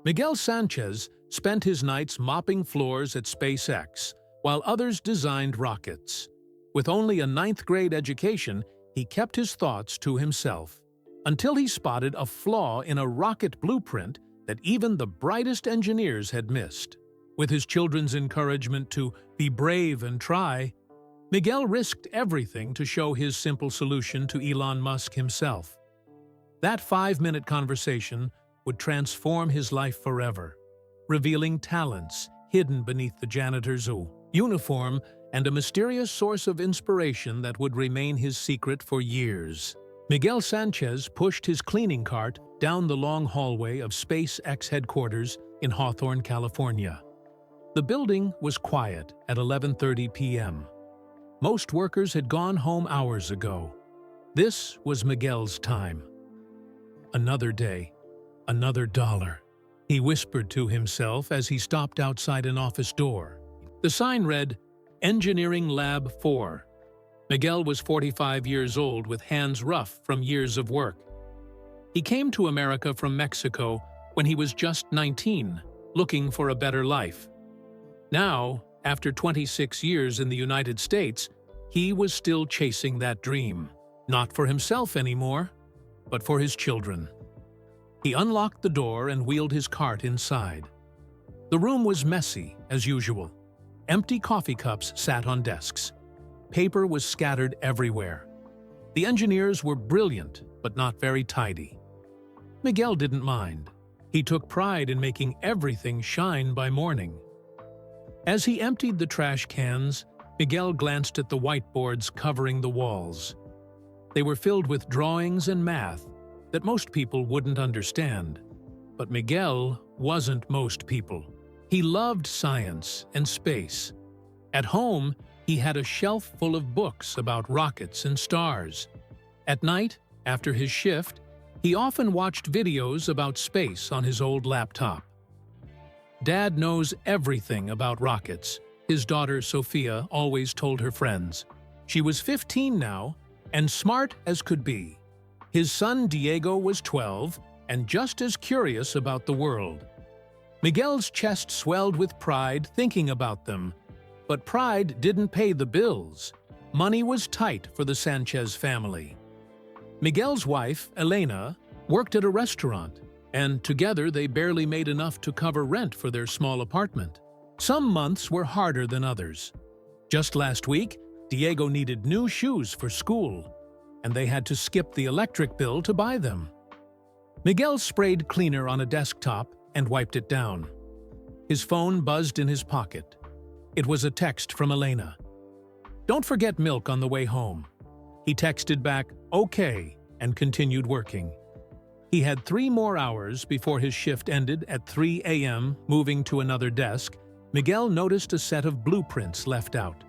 Miguel Sanchez spent his nights mopping floors at SpaceX, while others designed rockets. With only a ninth-grade education, he kept his thoughts to himself, until he spotted a flaw in a rocket blueprint that even the brightest engineers had missed. With his children's encouragement to be brave and try, Miguel risked everything to show his simple solution to Elon Musk himself. That 5-minute conversation would transform his life forever, revealing talents hidden beneath the janitor's uniform and a mysterious source of inspiration that would remain his secret for years. Miguel Sanchez pushed his cleaning cart down the long hallway of SpaceX headquarters in Hawthorne, California. The building was quiet at 11:30 p.m. Most workers had gone home hours ago. This was Miguel's time. Another day, another dollar, he whispered to himself as he stopped outside an office door. The sign read, Engineering Lab 4. Miguel was 45 years old with hands rough from years of work. He came to America from Mexico when he was just 19, looking for a better life. Now, after 26 years in the United States, he was still chasing that dream. Not for himself anymore, but for his children. He unlocked the door and wheeled his cart inside. The room was messy, as usual. Empty coffee cups sat on desks. Paper was scattered everywhere. The engineers were brilliant, but not very tidy. Miguel didn't mind. He took pride in making everything shine by morning. As he emptied the trash cans, Miguel glanced at the whiteboards covering the walls. They were filled with drawings and math that most people wouldn't understand. But Miguel wasn't most people. He loved science and space. At home, he had a shelf full of books about rockets and stars. At night, after his shift, he often watched videos about space on his old laptop. Dad knows everything about rockets, his daughter Sophia always told her friends. She was 15 now, and smart as could be. His son Diego was 12, and just as curious about the world. Miguel's chest swelled with pride thinking about them, but pride didn't pay the bills. Money was tight for the Sanchez family. Miguel's wife, Elena, worked at a restaurant, and together they barely made enough to cover rent for their small apartment. Some months were harder than others. Just last week, Diego needed new shoes for school, and they had to skip the electric bill to buy them. Miguel sprayed cleaner on a desktop and wiped it down. His phone buzzed in his pocket. It was a text from Elena. "Don't forget milk on the way home." He texted back, "Okay," and continued working. He had 3 more hours before his shift ended at 3 a.m. Moving to another desk, Miguel noticed a set of blueprints left out.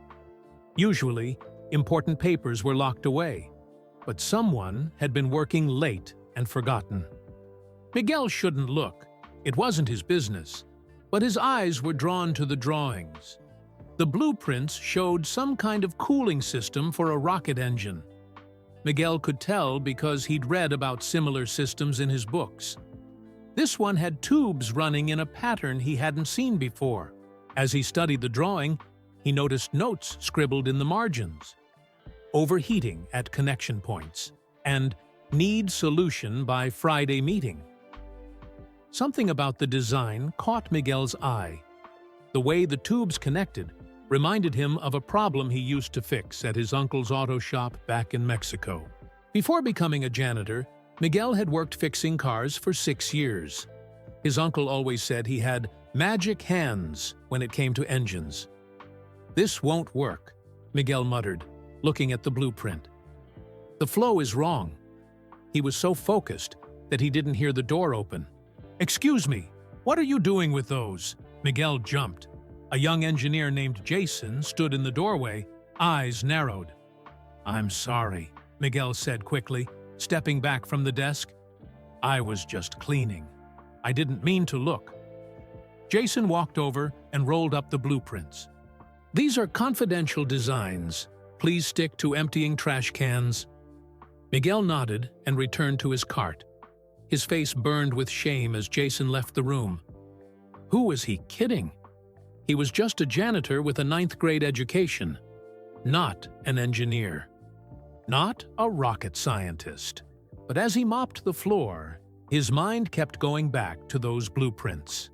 Usually, important papers were locked away, but someone had been working late and forgotten. Miguel shouldn't look. It wasn't his business, but his eyes were drawn to the drawings. The blueprints showed some kind of cooling system for a rocket engine. Miguel could tell because he'd read about similar systems in his books. This one had tubes running in a pattern he hadn't seen before. As he studied the drawing, he noticed notes scribbled in the margins. Overheating at connection points, and need solution by Friday meeting. Something about the design caught Miguel's eye. The way the tubes connected reminded him of a problem he used to fix at his uncle's auto shop back in Mexico. Before becoming a janitor, Miguel had worked fixing cars for 6 years. His uncle always said he had magic hands when it came to engines. "This won't work," Miguel muttered, looking at the blueprint. "The flow is wrong." He was so focused that he didn't hear the door open. "Excuse me, what are you doing with those?" Miguel jumped. A young engineer named Jason stood in the doorway, eyes narrowed. "I'm sorry," Miguel said quickly, stepping back from the desk. "I was just cleaning. I didn't mean to look." Jason walked over and rolled up the blueprints. "These are confidential designs. Please stick to emptying trash cans." Miguel nodded and returned to his cart. His face burned with shame as Jason left the room. Who was he kidding? He was just a janitor with a ninth-grade education, not an engineer, not a rocket scientist. But as he mopped the floor, his mind kept going back to those blueprints.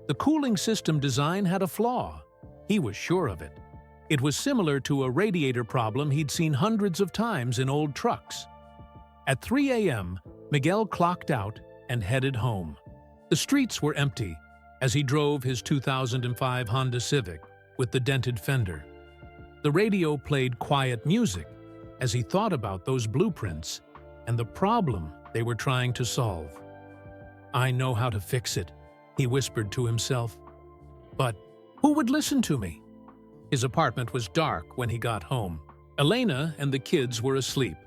The cooling system design had a flaw. He was sure of it. It was similar to a radiator problem he'd seen hundreds of times in old trucks. At 3 a.m., Miguel clocked out and headed home. The streets were empty as he drove his 2005 Honda Civic with the dented fender. The radio played quiet music as he thought about those blueprints and the problem they were trying to solve. "I know how to fix it," he whispered to himself. But who would listen to me? His apartment was dark when he got home. Elena and the kids were asleep.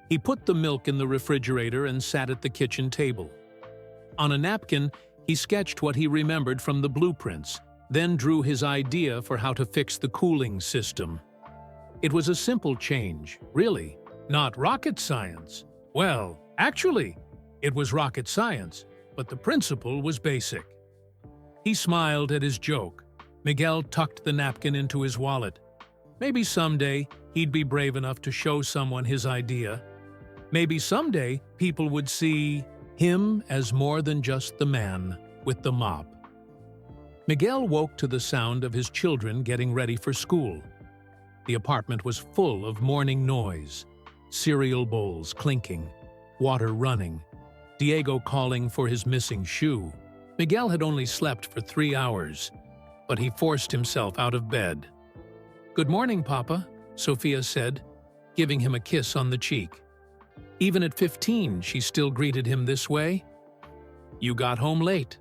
He put the milk in the refrigerator and sat at the kitchen table. On a napkin, he sketched what he remembered from the blueprints, then drew his idea for how to fix the cooling system. It was a simple change, really, not rocket science. Well, actually, it was rocket science, but the principle was basic. He smiled at his joke. Miguel tucked the napkin into his wallet. Maybe someday he'd be brave enough to show someone his idea. Maybe someday people would see him as more than just the man with the mop. Miguel woke to the sound of his children getting ready for school. The apartment was full of morning noise, cereal bowls clinking, water running, Diego calling for his missing shoe. Miguel had only slept for 3 hours, but he forced himself out of bed. "Good morning, Papa," Sophia said, giving him a kiss on the cheek. Even at 15, she still greeted him this way. "You got home late."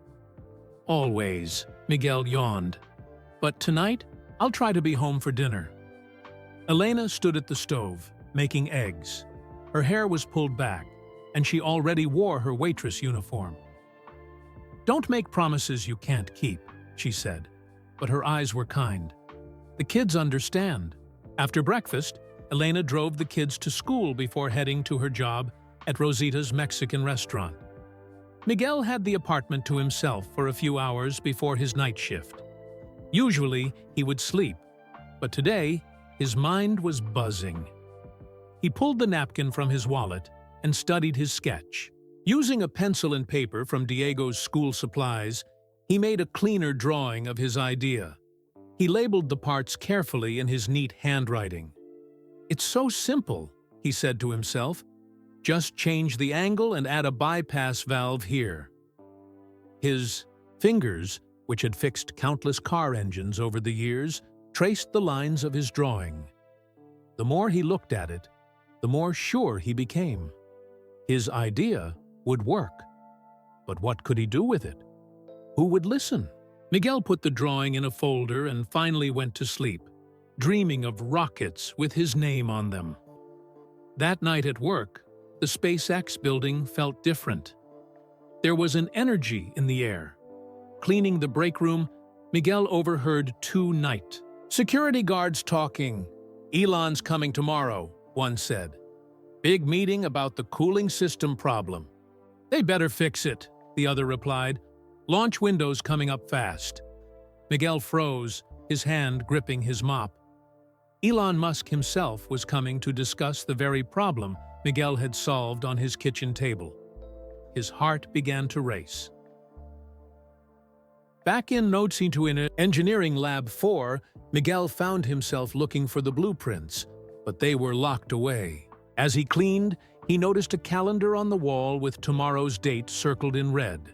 "Always," Miguel yawned. "But tonight, I'll try to be home for dinner." Elena stood at the stove, making eggs. Her hair was pulled back, and she already wore her waitress uniform. "Don't make promises you can't keep," she said, but her eyes were kind. "The kids understand." After breakfast, Elena drove the kids to school before heading to her job at Rosita's Mexican restaurant. Miguel had the apartment to himself for a few hours before his night shift. Usually, he would sleep, but today, his mind was buzzing. He pulled the napkin from his wallet and studied his sketch. Using a pencil and paper from Diego's school supplies, he made a cleaner drawing of his idea. He labeled the parts carefully in his neat handwriting. "It's so simple," he said to himself. "Just change the angle and add a bypass valve here." His fingers, which had fixed countless car engines over the years, traced the lines of his drawing. The more he looked at it, the more sure he became. His idea would work. But what could he do with it? Who would listen? Miguel put the drawing in a folder and finally went to sleep, dreaming of rockets with his name on them. That night at work, the SpaceX building felt different. There was an energy in the air. Cleaning the break room, Miguel overheard 2 night security guards talking. "Elon's coming tomorrow," one said. "Big meeting about the cooling system problem." "They better fix it," the other replied. "Launch windows coming up fast." Miguel froze, his hand gripping his mop. Elon Musk himself was coming to discuss the very problem Miguel had solved on his kitchen table. His heart began to race. Back in Engineering Lab 4, Miguel found himself looking for the blueprints, but they were locked away. As he cleaned, he noticed a calendar on the wall with tomorrow's date circled in red.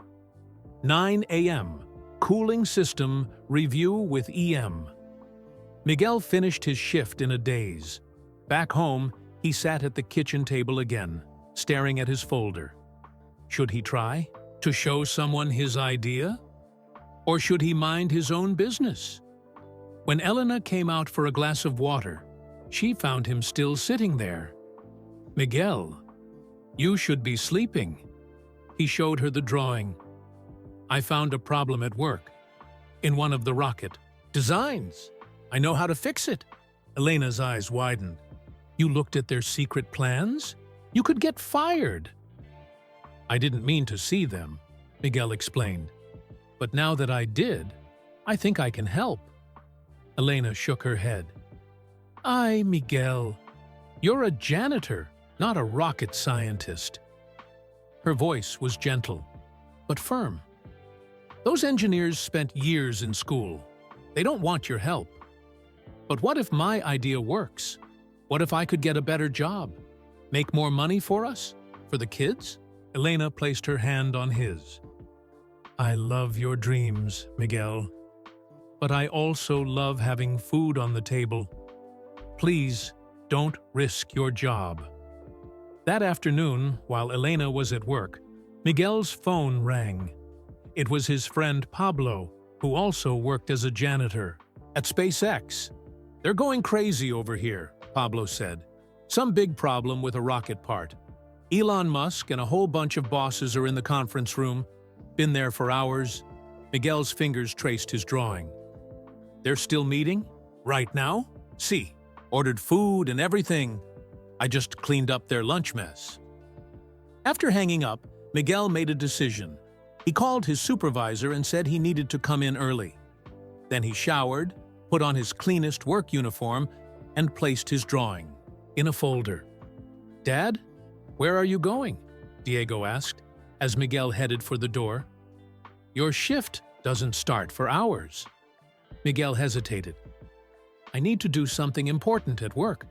9 a.m. Cooling System Review with EM. Miguel finished his shift in a daze. Back home, he sat at the kitchen table again, staring at his folder. Should he try to show someone his idea? Or should he mind his own business? When Elena came out for a glass of water, she found him still sitting there. "Miguel, you should be sleeping." He showed her the drawing. "I found a problem at work. In one of the rocket designs. I know how to fix it." Elena's eyes widened. "You looked at their secret plans? You could get fired." "I didn't mean to see them," Miguel explained. but now that I did, I think I can help." Elena shook her head. "Ay, Miguel, you're a janitor, not a rocket scientist." Her voice was gentle, but firm. "Those engineers spent years in school. They don't want your help. But what if my idea works? What if I could get a better job? Make more money for us? For the kids?" Elena placed her hand on his. "I love your dreams, Miguel. But I also love having food on the table. Please, don't risk your job." That afternoon, while Elena was at work, Miguel's phone rang. It was his friend Pablo, who also worked as a janitor at SpaceX. "They're going crazy over here," Pablo said. "Some big problem with a rocket part. Elon Musk and a whole bunch of bosses are in the conference room. Been there for hours." Miguel's fingers traced his drawing. "They're still meeting? Right now? See, ordered food and everything. I just cleaned up their lunch mess." After hanging up, Miguel made a decision. He called his supervisor and said he needed to come in early. Then he showered, put on his cleanest work uniform, and placed his drawing in a folder. "Dad, where are you going?" Diego asked, as Miguel headed for the door. "Your shift doesn't start for hours." Miguel hesitated. "I need to do something important at work."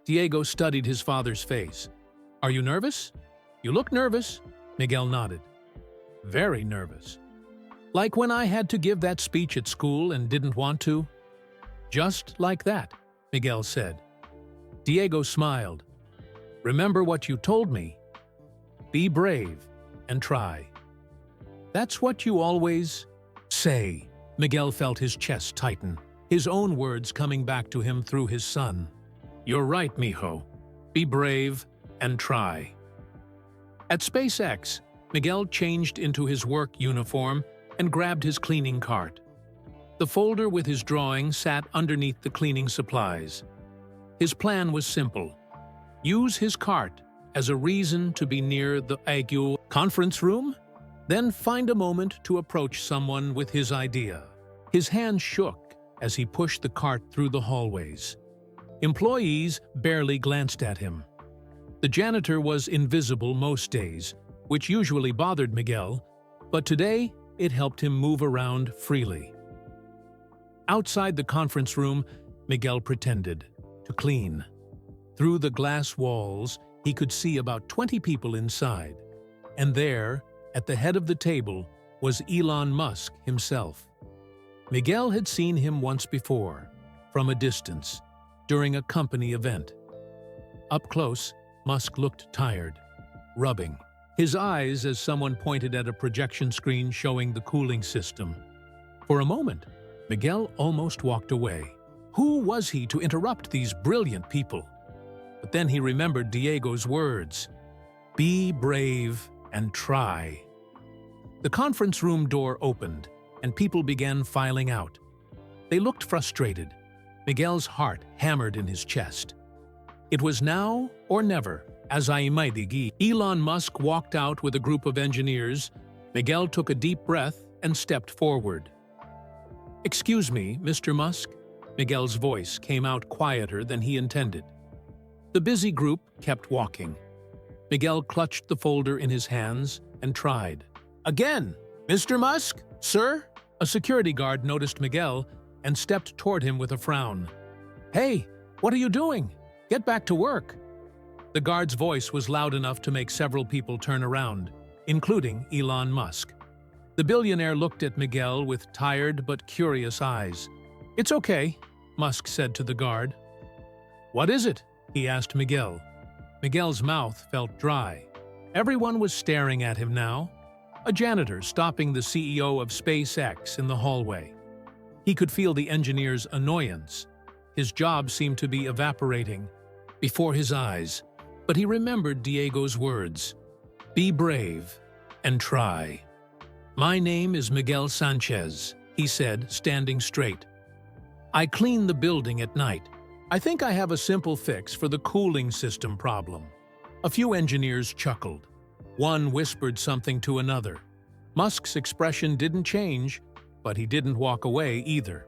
Diego studied his father's face. "Are you nervous?" "You look nervous." Miguel nodded. "Very nervous. Like when I had to give that speech at school and didn't want to?" "Just like that," Miguel said. Diego smiled. "Remember what you told me? Be brave and try." "That's what you always say." Miguel felt his chest tighten, his own words coming back to him through his son. "You're right, mijo. Be brave and try." At SpaceX, Miguel changed into his work uniform and grabbed his cleaning cart. The folder with his drawing sat underneath the cleaning supplies. His plan was simple. Use his cart as a reason to be near the AGU conference room, then find a moment to approach someone with his idea. His hand shook as he pushed the cart through the hallways. Employees barely glanced at him. The janitor was invisible most days, which usually bothered Miguel, but today it helped him move around freely. Outside the conference room, Miguel pretended to clean. Through the glass walls, he could see about 20 people inside, and there, at the head of the table, was Elon Musk himself. Miguel had seen him once before, from a distance, during a company event. Up close, Musk looked tired, rubbing his eyes as someone pointed at a projection screen showing the cooling system. For a moment, Miguel almost walked away. Who was he to interrupt these brilliant people? But then he remembered Diego's words, "Be brave and try." The conference room door opened, and people began filing out. They looked frustrated. Miguel's heart hammered in his chest. It was now or never, as Aimaidigi. Elon Musk walked out with a group of engineers. Miguel took a deep breath and stepped forward. "Excuse me, Mr. Musk?" Miguel's voice came out quieter than he intended. The busy group kept walking. Miguel clutched the folder in his hands and tried. "Again! Mr. Musk? Sir?" A security guard noticed Miguel and stepped toward him with a frown. "Hey, what are you doing? Get back to work." The guard's voice was loud enough to make several people turn around, including Elon Musk. The billionaire looked at Miguel with tired but curious eyes. "It's okay," Musk said to the guard. "What is it?" he asked Miguel. Miguel's mouth felt dry. Everyone was staring at him now. A janitor stopping the CEO of SpaceX in the hallway. He could feel the engineer's annoyance. His job seemed to be evaporating before his eyes, but he remembered Diego's words. "Be brave and try." "My name is Miguel Sanchez," he said, standing straight. "I clean the building at night. I think I have a simple fix for the cooling system problem." A few engineers chuckled. One whispered something to another. Musk's expression didn't change, but he didn't walk away either.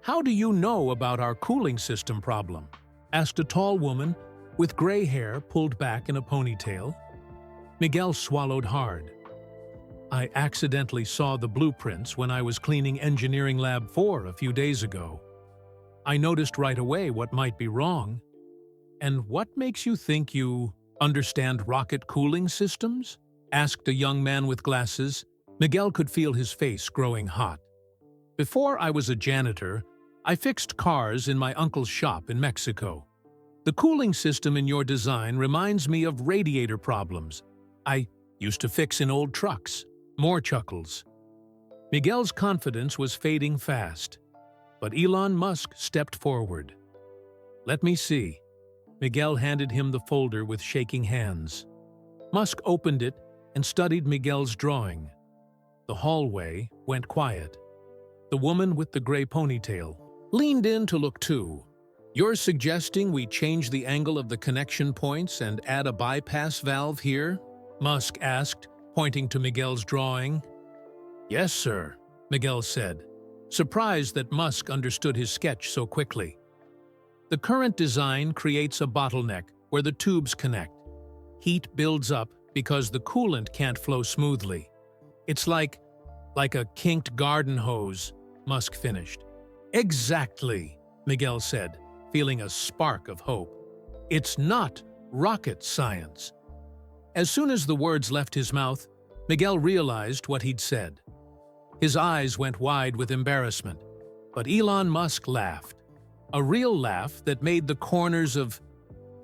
"How do you know about our cooling system problem?" asked a tall woman with gray hair pulled back in a ponytail. Miguel swallowed hard. "I accidentally saw the blueprints when I was cleaning Engineering Lab 4 a few days ago. I noticed right away what might be wrong." "And what makes you think you understand rocket cooling systems?" asked a young man with glasses. Miguel could feel his face growing hot. "Before I was a janitor, I fixed cars in my uncle's shop in Mexico. The cooling system in your design reminds me of radiator problems I used to fix in old trucks." More chuckles. Miguel's confidence was fading fast, but Elon Musk stepped forward. "Let me see." Miguel handed him the folder with shaking hands. Musk opened it and studied Miguel's drawing. The hallway went quiet. The woman with the gray ponytail leaned in to look too. "You're suggesting we change the angle of the connection points and add a bypass valve here?" Musk asked, pointing to Miguel's drawing. "Yes, sir," Miguel said, surprised that Musk understood his sketch so quickly. "The current design creates a bottleneck where the tubes connect. Heat builds up because the coolant can't flow smoothly. It's like a kinked garden hose," Musk finished. "Exactly," Miguel said, feeling a spark of hope. "It's not rocket science." As soon as the words left his mouth, Miguel realized what he'd said. His eyes went wide with embarrassment, but Elon Musk laughed. A real laugh that made the corners of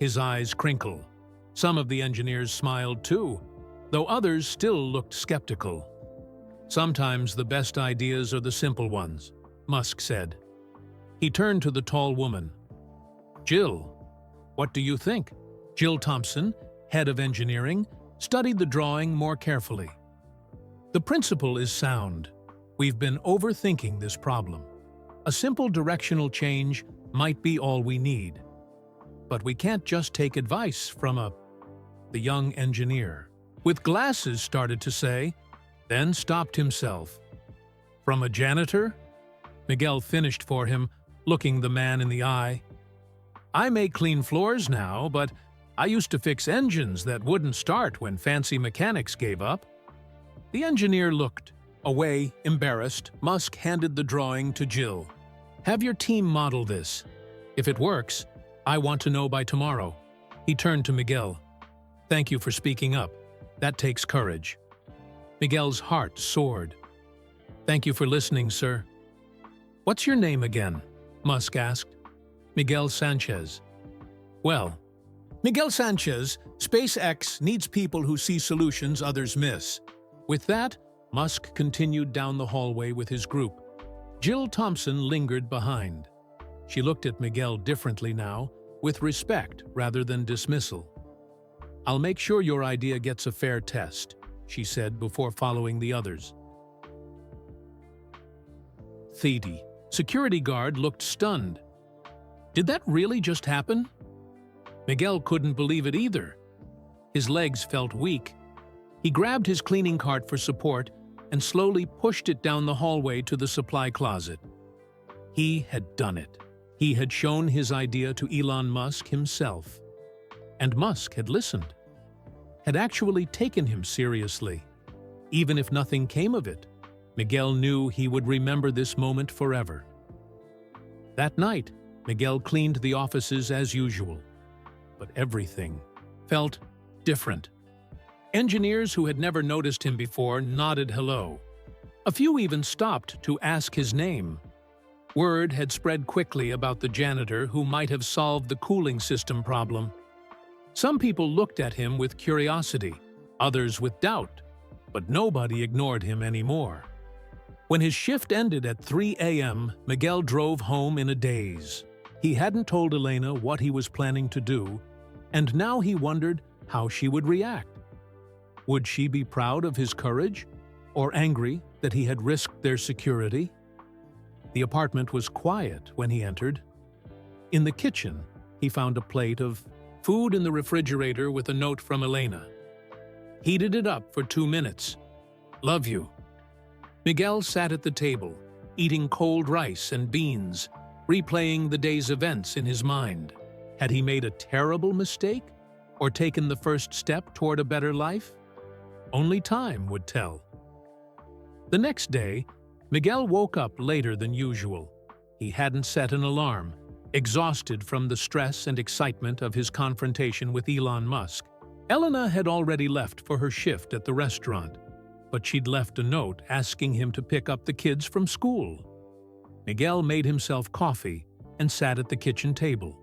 his eyes crinkle. Some of the engineers smiled too, though others still looked skeptical. "Sometimes the best ideas are the simple ones," Musk said. He turned to the tall woman. "Jill, what do you think?" Jill Thompson, head of engineering, studied the drawing more carefully. "The principle is sound. We've been overthinking this problem. A simple directional change might be all we need. But we can't just take advice from the young engineer, with glasses, started to say, then stopped himself. "From a janitor?" Miguel finished for him, looking the man in the eye. "I may clean floors now, but I used to fix engines that wouldn't start when fancy mechanics gave up." The engineer looked away, embarrassed. Musk handed the drawing to Jill. "Have your team model this. If it works, I want to know by tomorrow." He turned to Miguel. "Thank you for speaking up. That takes courage." Miguel's heart soared. "Thank you for listening, sir." "What's your name again?" Musk asked. "Miguel Sanchez." "Well, Miguel Sanchez, SpaceX needs people who see solutions others miss." With that, Musk continued down the hallway with his group. Jill Thompson lingered behind. She looked at Miguel differently now, with respect rather than dismissal. "I'll make sure your idea gets a fair test," she said before following the others. The security guard looked stunned. Did that really just happen? Miguel couldn't believe it either. His legs felt weak. He grabbed his cleaning cart for support and slowly pushed it down the hallway to the supply closet. He had done it. He had shown his idea to Elon Musk himself. And Musk had listened, had actually taken him seriously. Even if nothing came of it, Miguel knew he would remember this moment forever. That night, Miguel cleaned the offices as usual. But everything felt different. Engineers who had never noticed him before nodded hello. A few even stopped to ask his name. Word had spread quickly about the janitor who might have solved the cooling system problem. Some people looked at him with curiosity, others with doubt, but nobody ignored him anymore. When his shift ended at 3 a.m., Miguel drove home in a daze. He hadn't told Elena what he was planning to do, and now he wondered how she would react. Would she be proud of his courage, or angry that he had risked their security? The apartment was quiet when he entered. In the kitchen, he found a plate of food in the refrigerator with a note from Elena. Heated it up for 2 minutes. "Love you," Miguel sat at the table, eating cold rice and beans, replaying the day's events in his mind. Had he made a terrible mistake or taken the first step toward a better life? Only time would tell. The next day, Miguel woke up later than usual. He hadn't set an alarm, exhausted from the stress and excitement of his confrontation with Elon Musk. Elena had already left for her shift at the restaurant, but she'd left a note asking him to pick up the kids from school. Miguel made himself coffee and sat at the kitchen table.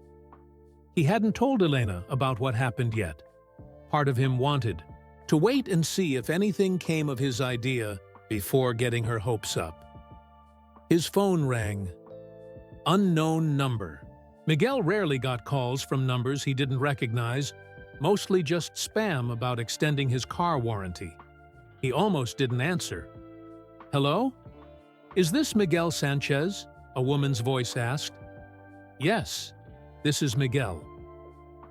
He hadn't told Elena about what happened yet. Part of him wanted to wait and see if anything came of his idea before getting her hopes up. His phone rang. Unknown number. Miguel rarely got calls from numbers he didn't recognize, mostly just spam about extending his car warranty. He almost didn't answer. "Hello? Is this Miguel Sanchez?" a woman's voice asked. "Yes, this is Miguel.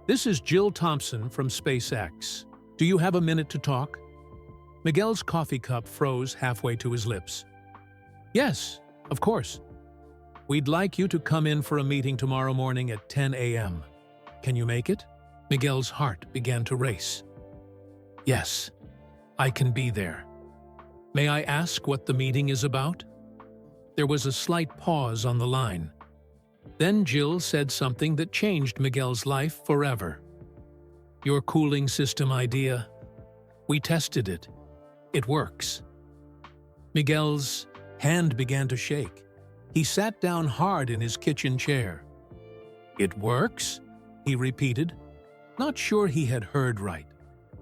This is Jill Thompson from SpaceX. Do you have a minute to talk?" Miguel's coffee cup froze halfway to his lips. "Yes, of course. We'd like you to come in for a meeting tomorrow morning at 10 a.m. Can you make it?" Miguel's heart began to race. "Yes, I can be there. May I ask what the meeting is about?" There was a slight pause on the line. Then Jill said something that changed Miguel's life forever. "Your cooling system idea. We tested it. It works." Miguel's hand began to shake. He sat down hard in his kitchen chair. "It works?" he repeated, not sure he had heard right.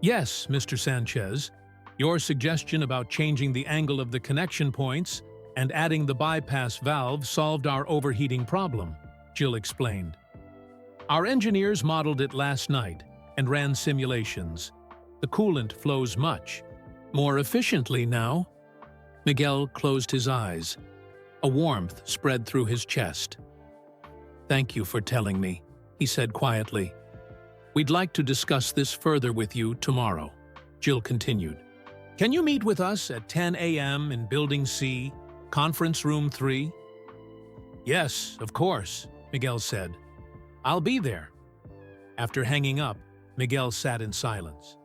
"Yes, Mr. Sanchez. Your suggestion about changing the angle of the connection points and adding the bypass valve solved our overheating problem," Jill explained. "Our engineers modeled it last night and ran simulations. The coolant flows much more efficiently now." Miguel closed his eyes. A warmth spread through his chest. "Thank you for telling me," he said quietly. "We'd like to discuss this further with you tomorrow," Jill continued. "Can you meet with us at 10 a.m. in Building C, Conference Room 3? "Yes, of course," Miguel said. "I'll be there." After hanging up, Miguel sat in silence.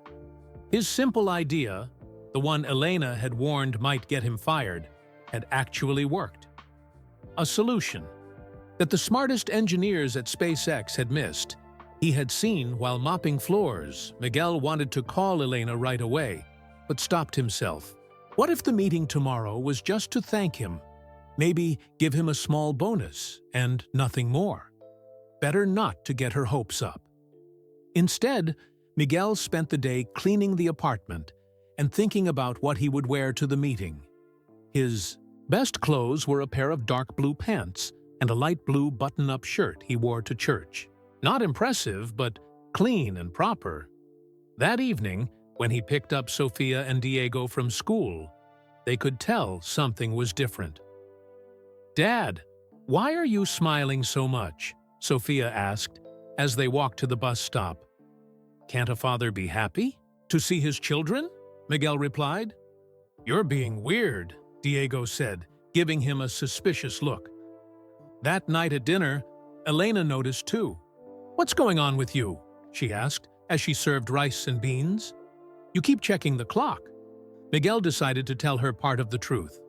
His simple idea, the one Elena had warned might get him fired, had actually worked. A solution that the smartest engineers at SpaceX had missed. He had seen while mopping floors. Miguel wanted to call Elena right away, but stopped himself. What if the meeting tomorrow was just to thank him? Maybe give him a small bonus and nothing more. Better not to get her hopes up. Instead, Miguel spent the day cleaning the apartment and thinking about what he would wear to the meeting. His best clothes were a pair of dark blue pants and a light blue button-up shirt he wore to church. Not impressive, but clean and proper. That evening, when he picked up Sofia and Diego from school, they could tell something was different. "Dad, why are you smiling so much?" Sofia asked as they walked to the bus stop. "Can't a father be happy to see his children?" Miguel replied. "You're being weird," Diego said, giving him a suspicious look. That night at dinner, Elena noticed too. "What's going on with you?" she asked as she served rice and beans. "You keep checking the clock." Miguel decided to tell her part of the truth.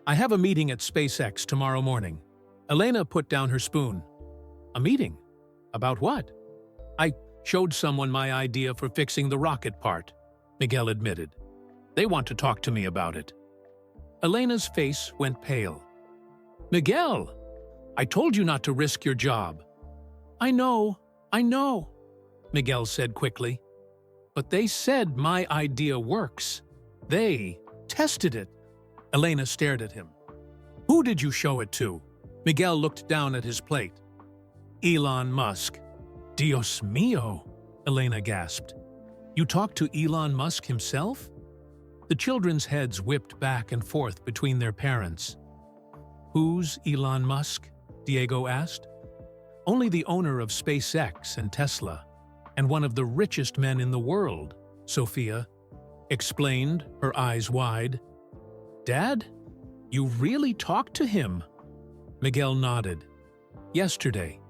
"I have a meeting at SpaceX tomorrow morning." Elena put down her spoon. "A meeting? About what?" "I showed someone my idea for fixing the rocket part," Miguel admitted. "They want to talk to me about it." Elena's face went pale. "Miguel, I told you not to risk your job." I know," Miguel said quickly. "But they said my idea works. They tested it." Elena stared at him. "Who did you show it to?" Miguel looked down at his plate. "Elon Musk." "Dios mío," Elena gasped. "You talked to Elon Musk himself?" The children's heads whipped back and forth between their parents. "Who's Elon Musk?" Diego asked. "Only the owner of SpaceX and Tesla, and one of the richest men in the world," Sofia explained, her eyes wide. Dad, you really talked to him? Miguel nodded. Yesterday,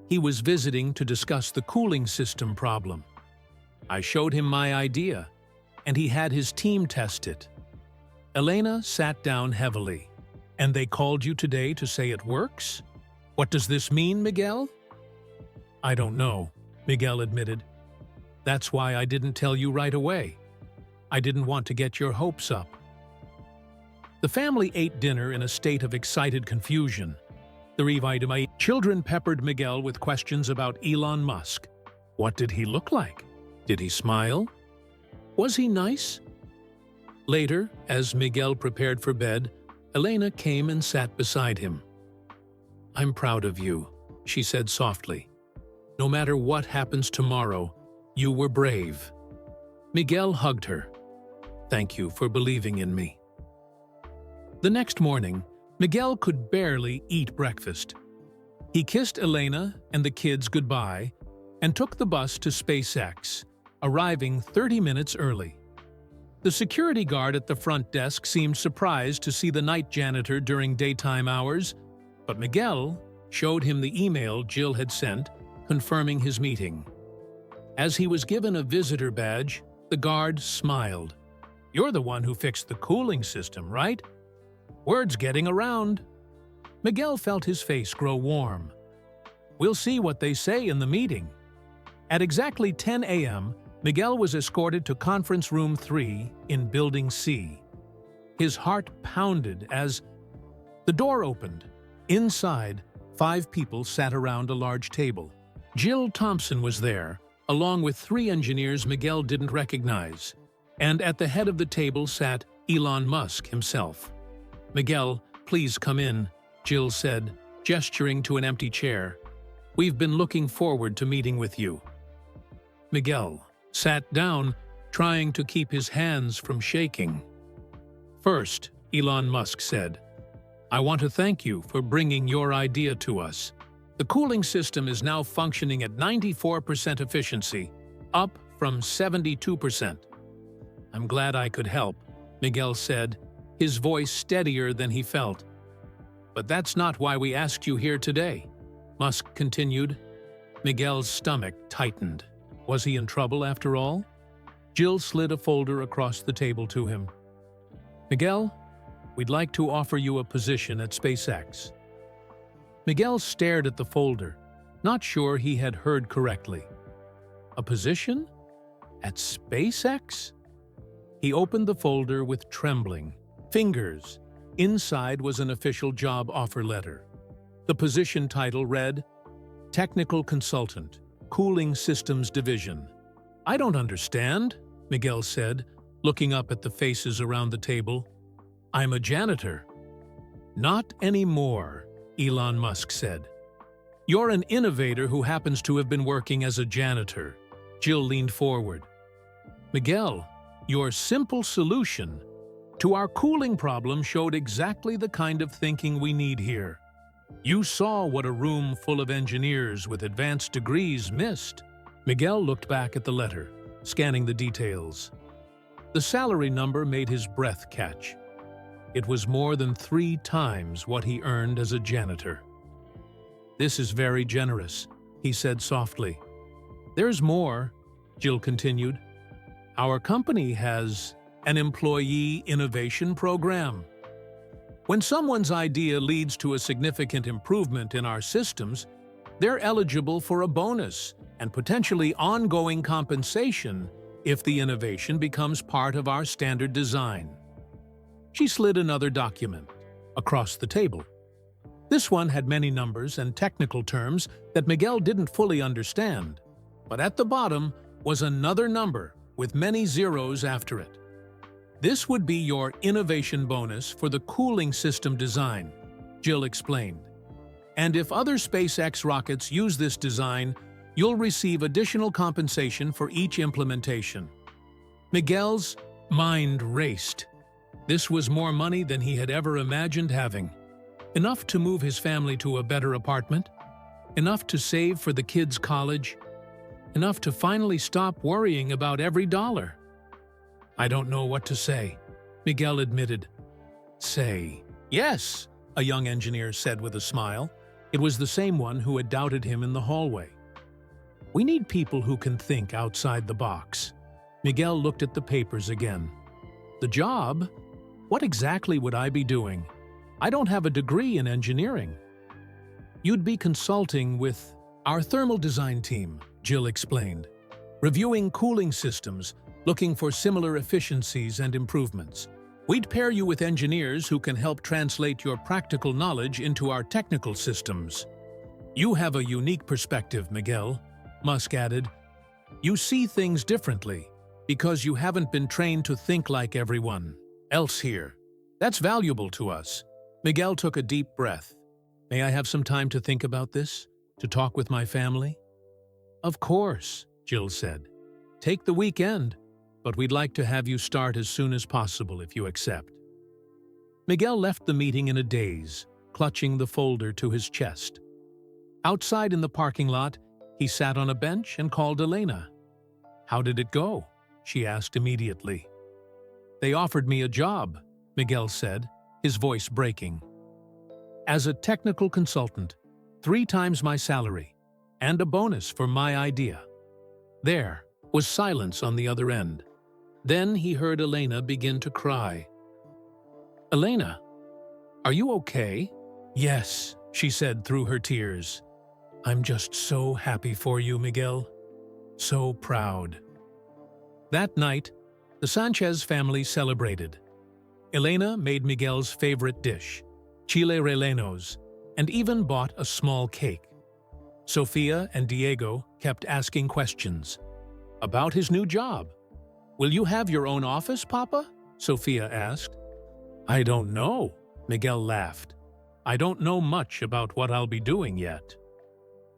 he was visiting to discuss the cooling system problem. I showed him my idea, and he had his team test it. Elena sat down heavily. And they called you today to say it works? What does this mean, Miguel? I don't know, Miguel admitted. That's why I didn't tell you right away. I didn't want to get your hopes up. The family ate dinner in a state of excited confusion. The revitalized children peppered Miguel with questions about Elon Musk. What did he look like? Did he smile? Was he nice? Later, as Miguel prepared for bed, Elena came and sat beside him. I'm proud of you, she said softly. No matter what happens tomorrow, you were brave. Miguel hugged her. Thank you for believing in me. The next morning, Miguel could barely eat breakfast. He kissed Elena and the kids goodbye and took the bus to SpaceX, arriving 30 minutes early. The security guard at the front desk seemed surprised to see the night janitor during daytime hours, but Miguel showed him the email Jill had sent confirming his meeting. As he was given a visitor badge, the guard smiled. You're the one who fixed the cooling system, right? Word's getting around. Miguel felt his face grow warm. We'll see what they say in the meeting. At exactly 10 a.m., Miguel was escorted to Conference Room 3 in Building C. His heart pounded as the door opened. Inside, 5 people sat around a large table. Jill Thompson was there, along with 3 engineers Miguel didn't recognize. And at the head of the table sat Elon Musk himself. Miguel, please come in, Jill said, gesturing to an empty chair. We've been looking forward to meeting with you. Miguel sat down, trying to keep his hands from shaking. First, Elon Musk said, I want to thank you for bringing your idea to us. The cooling system is now functioning at 94% efficiency, up from 72%. I'm glad I could help, Miguel said, his voice steadier than he felt. But that's not why we asked you here today, Musk continued. Miguel's stomach tightened. Was he in trouble after all? Jill slid a folder across the table to him. Miguel, we'd like to offer you a position at SpaceX. Miguel stared at the folder, not sure he had heard correctly. A position? At SpaceX? He opened the folder with trembling fingers. Inside was an official job offer letter. The position title read, Technical Consultant, Cooling Systems Division. I don't understand, Miguel said, looking up at the faces around the table. I'm a janitor. Not anymore, Elon Musk said. You're an innovator who happens to have been working as a janitor. Jill leaned forward. Miguel, your simple solution to our cooling problem showed exactly the kind of thinking we need here. You saw what a room full of engineers with advanced degrees missed. Miguel looked back at the letter, scanning the details. The salary number made his breath catch. It was more than 3 times what he earned as a janitor. This is very generous, he said softly. There's more, Jill continued. Our company has an employee innovation program. When someone's idea leads to a significant improvement in our systems, they're eligible for a bonus and potentially ongoing compensation if the innovation becomes part of our standard design. She slid another document across the table. This one had many numbers and technical terms that Miguel didn't fully understand, but at the bottom was another number with many zeros after it. This would be your innovation bonus for the cooling system design, Jill explained. And if other SpaceX rockets use this design, you'll receive additional compensation for each implementation. Miguel's mind raced. This was more money than he had ever imagined having. Enough to move his family to a better apartment, enough to save for the kids' college, enough to finally stop worrying about every dollar. I don't know what to say, Miguel admitted. Say, "Yes," a young engineer said with a smile. It was the same one who had doubted him in the hallway. "We need people who can think outside the box." Miguel looked at the papers again. "The job? What exactly would I be doing? I don't have a degree in engineering." "You'd be consulting with our thermal design team," Jill explained. "Reviewing cooling systems, looking for similar efficiencies and improvements. We'd pair you with engineers who can help translate your practical knowledge into our technical systems." "You have a unique perspective, Miguel," Musk added. "You see things differently because you haven't been trained to think like everyone else here. That's valuable to us." Miguel took a deep breath. "May I have some time to think about this? To talk with my family?" "Of course," Jill said. "Take the weekend, but we'd like to have you start as soon as possible if you accept." Miguel left the meeting in a daze, clutching the folder to his chest. Outside in the parking lot, he sat on a bench and called Elena. "How did it go?" she asked immediately. "They offered me a job," Miguel said, his voice breaking. "As a technical consultant, 3 times my salary, and a bonus for my idea." There was silence on the other end. Then he heard Elena begin to cry. "Elena, are you okay?" "Yes," she said through her tears. "I'm just so happy for you, Miguel. So proud." That night, the Sanchez family celebrated. Elena made Miguel's favorite dish, chile rellenos, and even bought a small cake. Sofia and Diego kept asking questions about his new job. "Will you have your own office, Papa?" Sofia asked. "I don't know," Miguel laughed. "I don't know much about what I'll be doing yet."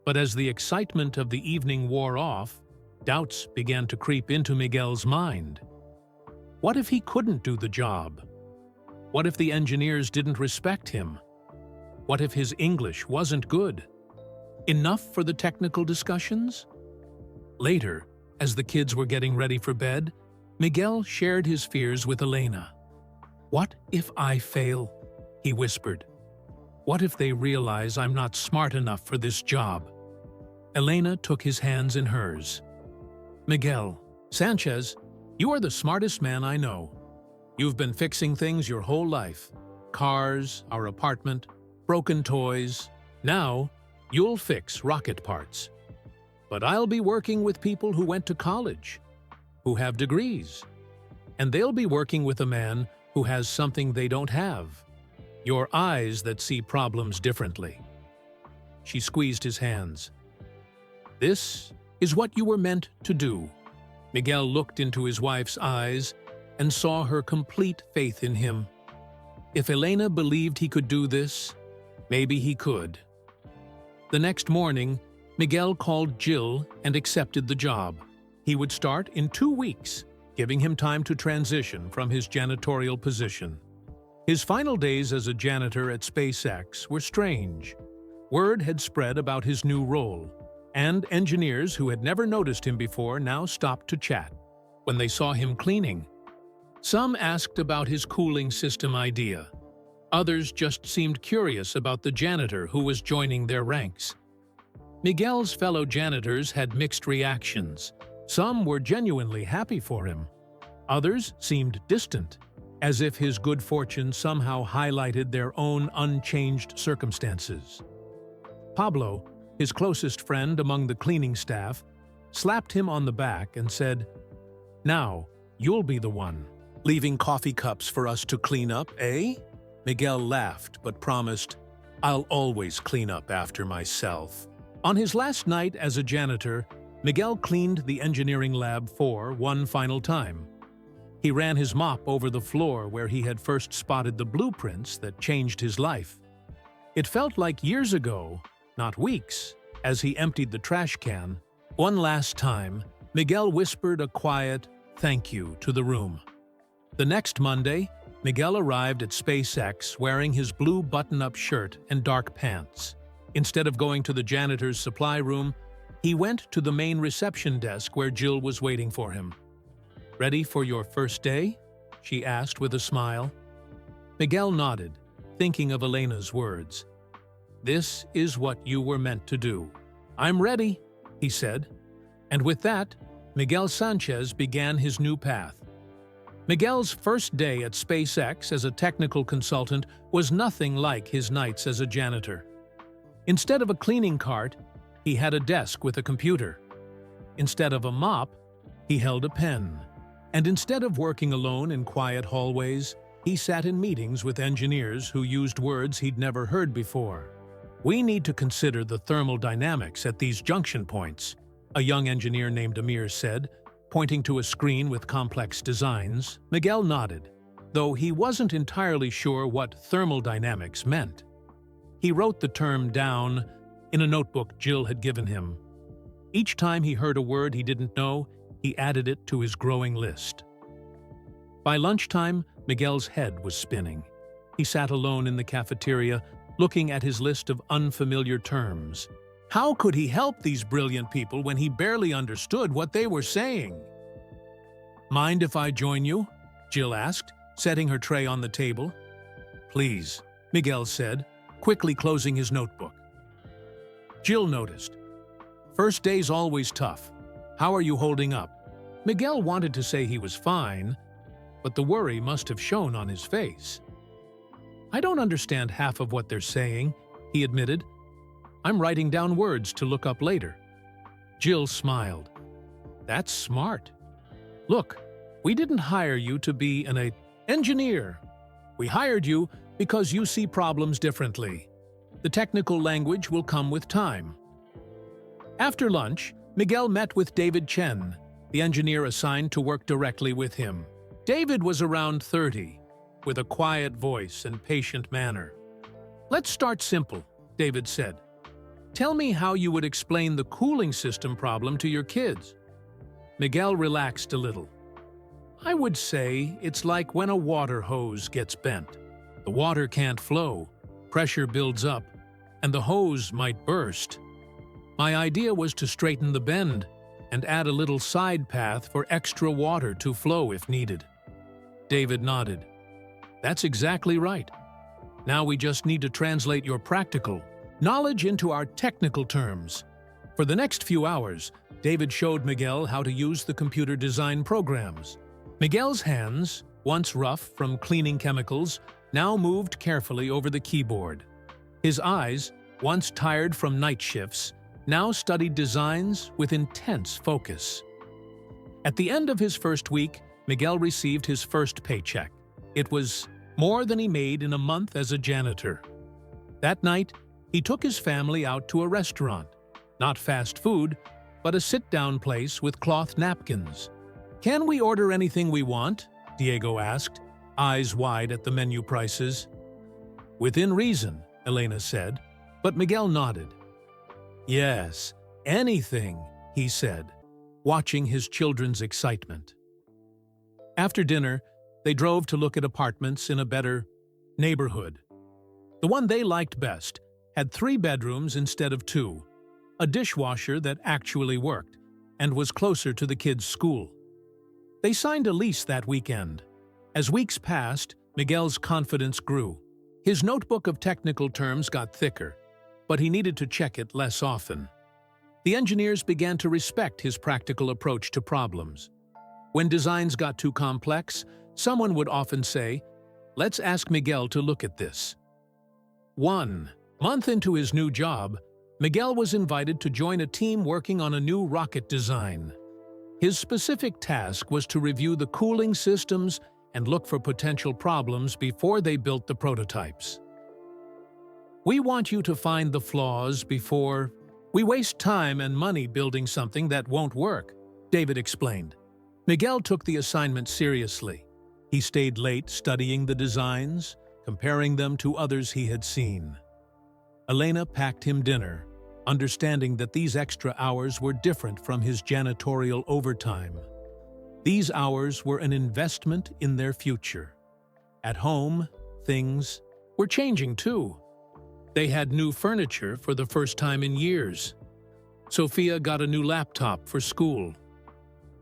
But as the excitement of the evening wore off, doubts began to creep into Miguel's mind. What if he couldn't do the job? What if the engineers didn't respect him? What if his English wasn't good? Enough for the technical discussions? Later, as the kids were getting ready for bed, Miguel shared his fears with Elena. "What if I fail?" he whispered. "What if they realize I'm not smart enough for this job?" Elena took his hands in hers. "Miguel, Sanchez, you are the smartest man I know. You've been fixing things your whole life. Cars, our apartment, broken toys. Now, you'll fix rocket parts. But I'll be working with people who went to college, who have degrees. And they'll be working with a man who has something they don't have. Your eyes that see problems differently." She squeezed his hands. "This is what you were meant to do." Miguel looked into his wife's eyes and saw her complete faith in him. If Elena believed he could do this, maybe he could. The next morning, Miguel called Jill and accepted the job. He would start in 2 weeks, giving him time to transition from his janitorial position. His final days as a janitor at SpaceX were strange. Word had spread about his new role, and engineers who had never noticed him before now stopped to chat when they saw him cleaning. Some asked about his cooling system idea. Others just seemed curious about the janitor who was joining their ranks. Miguel's fellow janitors had mixed reactions. Some were genuinely happy for him. Others seemed distant, as if his good fortune somehow highlighted their own unchanged circumstances. Pablo, his closest friend among the cleaning staff, slapped him on the back and said, "Now, you'll be the one. Leaving coffee cups for us to clean up, eh?" Miguel laughed but promised, "I'll always clean up after myself." On his last night as a janitor, Miguel cleaned the engineering lab for one final time. He ran his mop over the floor where he had first spotted the blueprints that changed his life. It felt like years ago, not weeks, as he emptied the trash can. One last time, Miguel whispered a quiet thank you to the room. The next Monday, Miguel arrived at SpaceX wearing his blue button-up shirt and dark pants. Instead of going to the janitor's supply room, he went to the main reception desk where Jill was waiting for him. "Ready for your first day?" she asked with a smile. Miguel nodded, thinking of Elena's words. "This is what you were meant to do." "I'm ready," he said. And with that, Miguel Sanchez began his new path. Miguel's first day at SpaceX as a technical consultant was nothing like his nights as a janitor. Instead of a cleaning cart, he had a desk with a computer. Instead of a mop, he held a pen. And instead of working alone in quiet hallways, he sat in meetings with engineers who used words he'd never heard before. "We need to consider the thermal dynamics at these junction points," a young engineer named Amir said, pointing to a screen with complex designs. Miguel nodded, though he wasn't entirely sure what thermal dynamics meant. He wrote the term down in a notebook Jill had given him. Each time he heard a word he didn't know, he added it to his growing list. By lunchtime, Miguel's head was spinning. He sat alone in the cafeteria, looking at his list of unfamiliar terms. How could he help these brilliant people when he barely understood what they were saying? "Mind if I join you?" Jill asked, setting her tray on the table. "Please," Miguel said, quickly closing his notebook. Jill noticed. "First day's always tough. How are you holding up?" Miguel wanted to say he was fine, but the worry must have shown on his face. "I don't understand half of what they're saying," he admitted. "I'm writing down words to look up later." Jill smiled. "That's smart. Look, we didn't hire you to be an engineer. We hired you because you see problems differently. The technical language will come with time." After lunch, Miguel met with David Chen, the engineer assigned to work directly with him. David was around 30, with a quiet voice and patient manner. "Let's start simple," David said. "Tell me how you would explain the cooling system problem to your kids." Miguel relaxed a little. "I would say it's like when a water hose gets bent. The water can't flow, pressure builds up, and the hose might burst. My idea was to straighten the bend and add a little side path for extra water to flow if needed." David nodded. "That's exactly right. Now we just need to translate your practical knowledge into our technical terms." For the next few hours, David showed Miguel how to use the computer design programs. Miguel's hands, once rough from cleaning chemicals, now moved carefully over the keyboard. His eyes, once tired from night shifts, now studied designs with intense focus. At the end of his first week, Miguel received his first paycheck. It was more than he made in a month as a janitor. That night, he took his family out to a restaurant. Not fast food, but a sit-down place with cloth napkins. "Can we order anything we want?" Diego asked, eyes wide at the menu prices. "Within reason," Elena said, but Miguel nodded. "Yes, anything," he said, watching his children's excitement. After dinner, they drove to look at apartments in a better neighborhood. The one they liked best had 3 bedrooms instead of 2, a dishwasher that actually worked, and was closer to the kids' school. They signed a lease that weekend. As weeks passed, Miguel's confidence grew. His notebook of technical terms got thicker, but he needed to check it less often. The engineers began to respect his practical approach to problems. When designs got too complex, someone would often say, "Let's ask Miguel to look at this." 1 month into his new job, Miguel was invited to join a team working on a new rocket design. His specific task was to review the cooling systems and look for potential problems before they built the prototypes. "We want you to find the flaws before we waste time and money building something that won't work," David explained. Miguel took the assignment seriously. He stayed late studying the designs, comparing them to others he had seen. Elena packed him dinner, understanding that these extra hours were different from his janitorial overtime. These hours were an investment in their future. At home, things were changing too. They had new furniture for the first time in years. Sophia got a new laptop for school.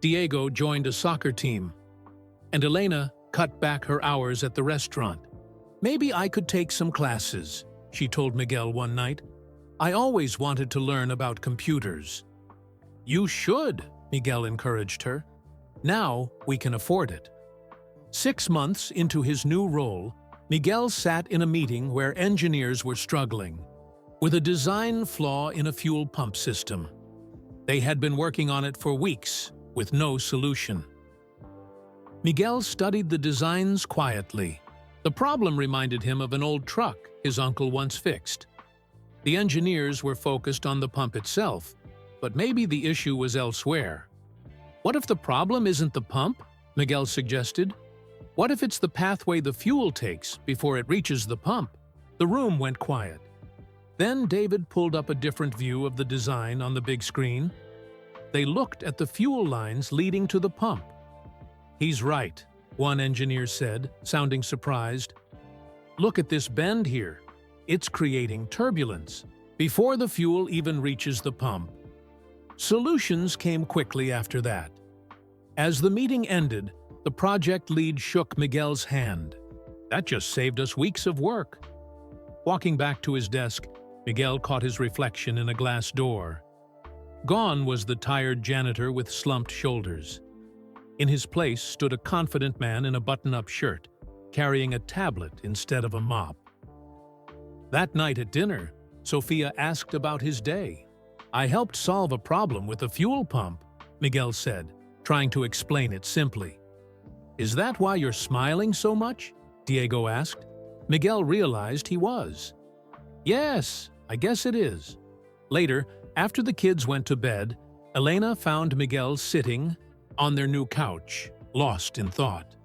Diego joined a soccer team. And Elena cut back her hours at the restaurant. "Maybe I could take some classes," she told Miguel one night. "I always wanted to learn about computers." "You should," Miguel encouraged her. "Now we can afford it." 6 months into his new role, Miguel sat in a meeting where engineers were struggling with a design flaw in a fuel pump system. They had been working on it for weeks, with no solution. Miguel studied the designs quietly. The problem reminded him of an old truck his uncle once fixed. The engineers were focused on the pump itself, but maybe the issue was elsewhere. "What if the problem isn't the pump?" Miguel suggested. "What if it's the pathway the fuel takes before it reaches the pump?" The room went quiet. Then David pulled up a different view of the design on the big screen. They looked at the fuel lines leading to the pump. "He's right," one engineer said, sounding surprised. "Look at this bend here. It's creating turbulence before the fuel even reaches the pump." Solutions came quickly after that. As the meeting ended, the project lead shook Miguel's hand. "That just saved us weeks of work." Walking back to his desk, Miguel caught his reflection in a glass door. Gone was the tired janitor with slumped shoulders. In his place stood a confident man in a button-up shirt, carrying a tablet instead of a mop. That night at dinner, Sophia asked about his day. "I helped solve a problem with a fuel pump," Miguel said, trying to explain it simply. "Is that why you're smiling so much?" Diego asked. Miguel realized he was. "Yes, I guess it is." Later, after the kids went to bed, Elena found Miguel sitting on their new couch, lost in thought.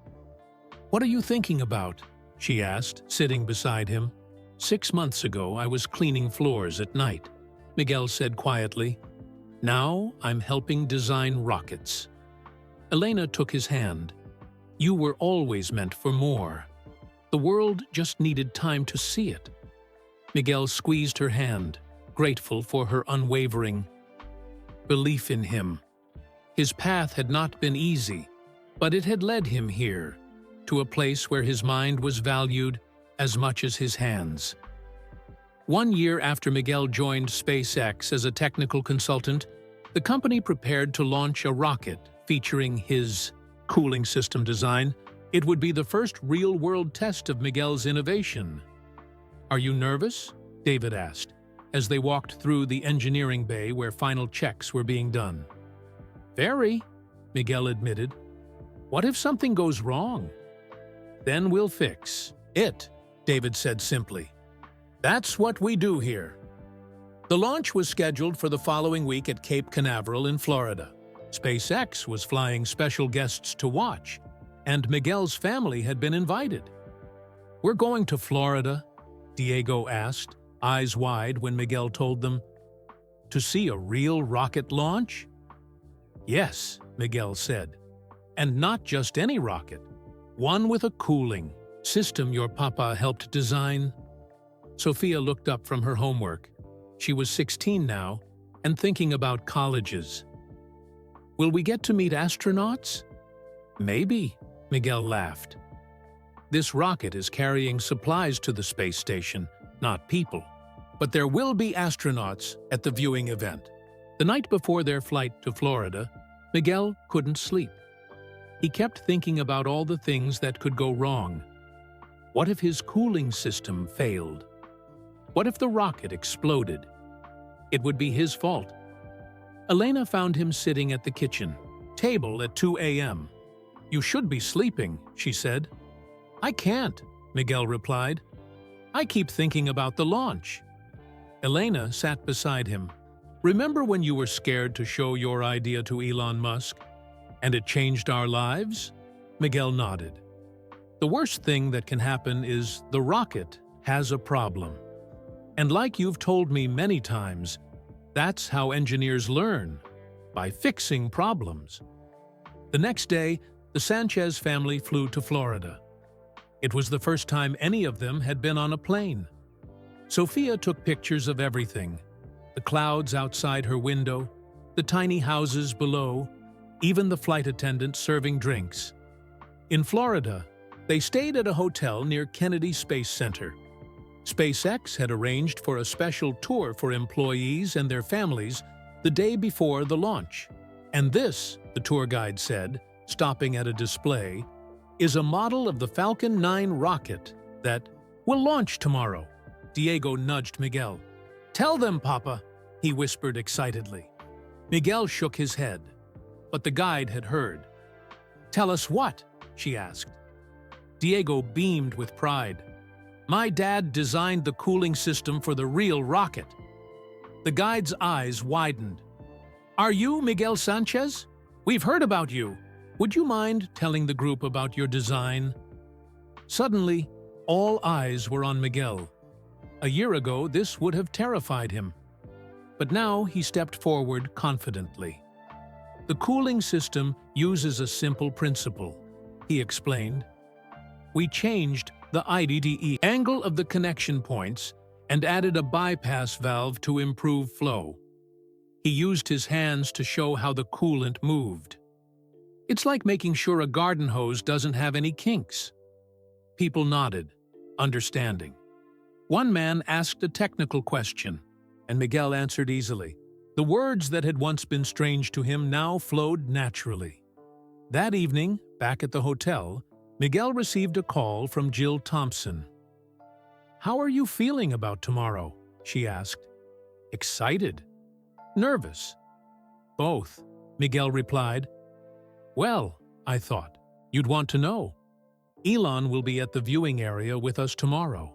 "What are you thinking about?" she asked, sitting beside him. "6 months ago, I was cleaning floors at night," Miguel said quietly. "Now I'm helping design rockets." Elena took his hand. "You were always meant for more. The world just needed time to see it." Miguel squeezed her hand, grateful for her unwavering belief in him. His path had not been easy, but it had led him here, to a place where his mind was valued as much as his hands. 1 year after Miguel joined SpaceX as a technical consultant, the company prepared to launch a rocket featuring his cooling system design. It would be the first real-world test of Miguel's innovation. "Are you nervous?" David asked, as they walked through the engineering bay where final checks were being done. "Very," Miguel admitted. "What if something goes wrong?" "Then we'll fix it," David said simply. "That's what we do here." The launch was scheduled for the following week at Cape Canaveral in Florida. SpaceX was flying special guests to watch, and Miguel's family had been invited. "We're going to Florida?" Diego asked, eyes wide when Miguel told them. "To see a real rocket launch?" "Yes," Miguel said. "And not just any rocket. One with a cooling system your papa helped design." Sophia looked up from her homework. She was 16 now and thinking about colleges. "Will we get to meet astronauts?" "Maybe," Miguel laughed. "This rocket is carrying supplies to the space station, not people. But there will be astronauts at the viewing event." The night before their flight to Florida, Miguel couldn't sleep. He kept thinking about all the things that could go wrong. What if his cooling system failed? What if the rocket exploded? It would be his fault. Elena found him sitting at the kitchen table at 2 a.m. "You should be sleeping," she said. "I can't," Miguel replied. "I keep thinking about the launch." Elena sat beside him. "Remember when you were scared to show your idea to Elon Musk, and it changed our lives?" Miguel nodded. "The worst thing that can happen is the rocket has a problem. And like you've told me many times, that's how engineers learn, by fixing problems." The next day, the Sanchez family flew to Florida. It was the first time any of them had been on a plane. Sophia took pictures of everything: the clouds outside her window, the tiny houses below, even the flight attendant serving drinks. In Florida, They stayed at a hotel near Kennedy Space Center. SpaceX had arranged for a special tour for employees and their families the day before the launch. And this, the tour guide said, stopping at a display, is a model of the Falcon 9 rocket that will launch tomorrow. Diego nudged Miguel. "Tell them, Papa," he whispered excitedly. Miguel shook his head, but the guide had heard. "Tell us what?" she asked. Diego beamed with pride. "My dad designed the cooling system for the real rocket." The guide's eyes widened. "Are you Miguel Sanchez? We've heard about you. Would you mind telling the group about your design?" Suddenly, all eyes were on Miguel. A year ago, this would have terrified him. But now he stepped forward confidently. "The cooling system uses a simple principle," he explained. "We changed the IDE angle of the connection points and added a bypass valve to improve flow." He used his hands to show how the coolant moved. "It's like making sure a garden hose doesn't have any kinks." People nodded, understanding. One man asked a technical question, and Miguel answered easily. The words that had once been strange to him now flowed naturally. That evening, back at the hotel, Miguel received a call from Jill Thompson. "How are you feeling about tomorrow?" she asked. "Excited? Nervous?" "Both," Miguel replied. "Well, I thought you'd want to know. Elon will be at the viewing area with us tomorrow.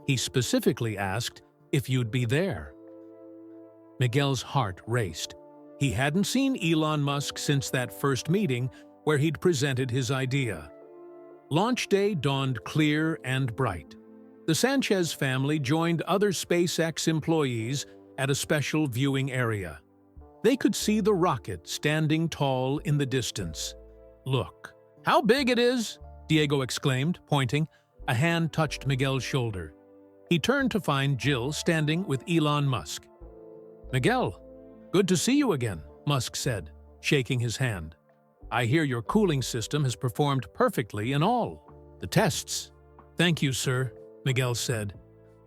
He specifically asked if you'd be there." Miguel's heart raced. He hadn't seen Elon Musk since that first meeting where he'd presented his idea. Launch day dawned clear and bright. The Sanchez family joined other SpaceX employees at a special viewing area. They could see the rocket standing tall in the distance. "Look, how big it is!" Diego exclaimed, pointing. A hand touched Miguel's shoulder. He turned to find Jill standing with Elon Musk. "Miguel, good to see you again," Musk said, shaking his hand. "I hear your cooling system has performed perfectly in all the tests." "Thank you, sir," Miguel said.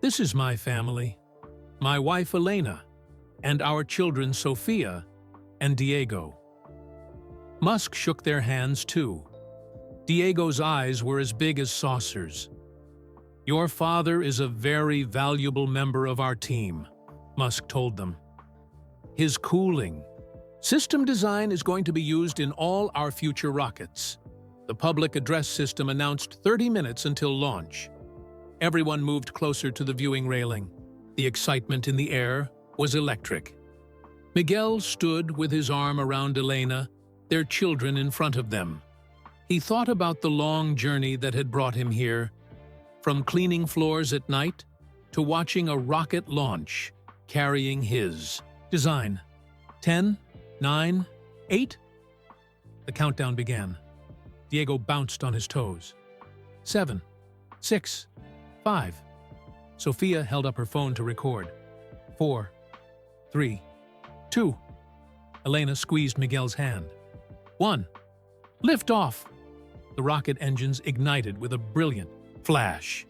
"This is my family. My wife Elena, and our children Sophia and Diego." Musk shook their hands too. Diego's eyes were as big as saucers. "Your father is a very valuable member of our team," Musk told them. "His cooling system design is going to be used in all our future rockets." The public address system announced 30 minutes until launch. Everyone moved closer to the viewing railing. The excitement in the air was electric. Miguel stood with his arm around Elena, their children in front of them. He thought about the long journey that had brought him here, from cleaning floors at night to watching a rocket launch carrying his design. 10, 9, 8. The countdown began. Diego bounced on his toes. 7, 6, 5. Sophia held up her phone to record. 4, 3, 2. Elena squeezed Miguel's hand. 1. Lift off. The rocket engines ignited with a brilliant flash.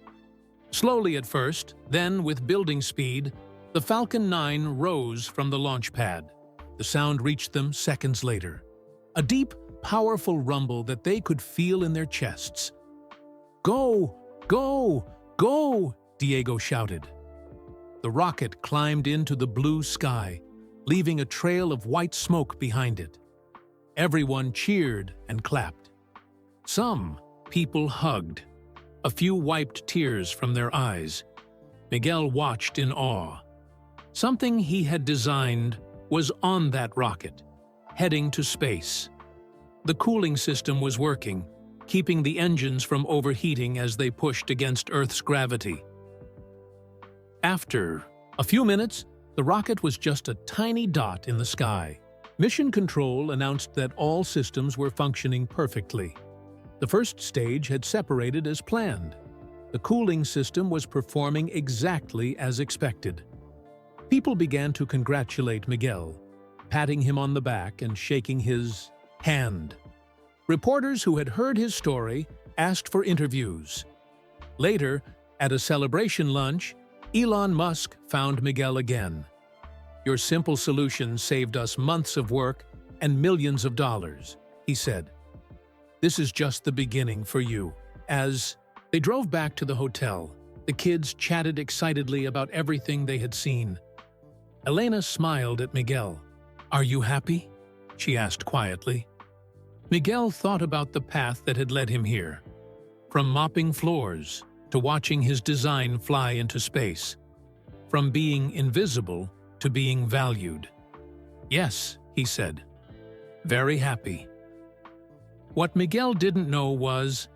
Slowly at first, then with building speed, the Falcon 9 rose from the launch pad. The sound reached them seconds later. A deep, powerful rumble that they could feel in their chests. "Go! Go! Go!" Diego shouted. The rocket climbed into the blue sky, leaving a trail of white smoke behind it. Everyone cheered and clapped. Some people hugged. A few wiped tears from their eyes. Miguel watched in awe. Something he had designed was on that rocket, heading to space. The cooling system was working, keeping the engines from overheating as they pushed against Earth's gravity. After a few minutes, the rocket was just a tiny dot in the sky. Mission Control announced that all systems were functioning perfectly. The first stage had separated as planned. The cooling system was performing exactly as expected. People began to congratulate Miguel, patting him on the back and shaking his hand. Reporters who had heard his story asked for interviews. Later, at a celebration lunch, Elon Musk found Miguel again. "Your simple solution saved us months of work and millions of dollars," he said. "This is just the beginning for you." As they drove back to the hotel, the kids chatted excitedly about everything they had seen. Elena smiled at Miguel. "Are you happy?" she asked quietly. Miguel thought about the path that had led him here. From mopping floors to watching his design fly into space. From being invisible to being valued. "Yes," he said. "Very happy." What Miguel didn't know was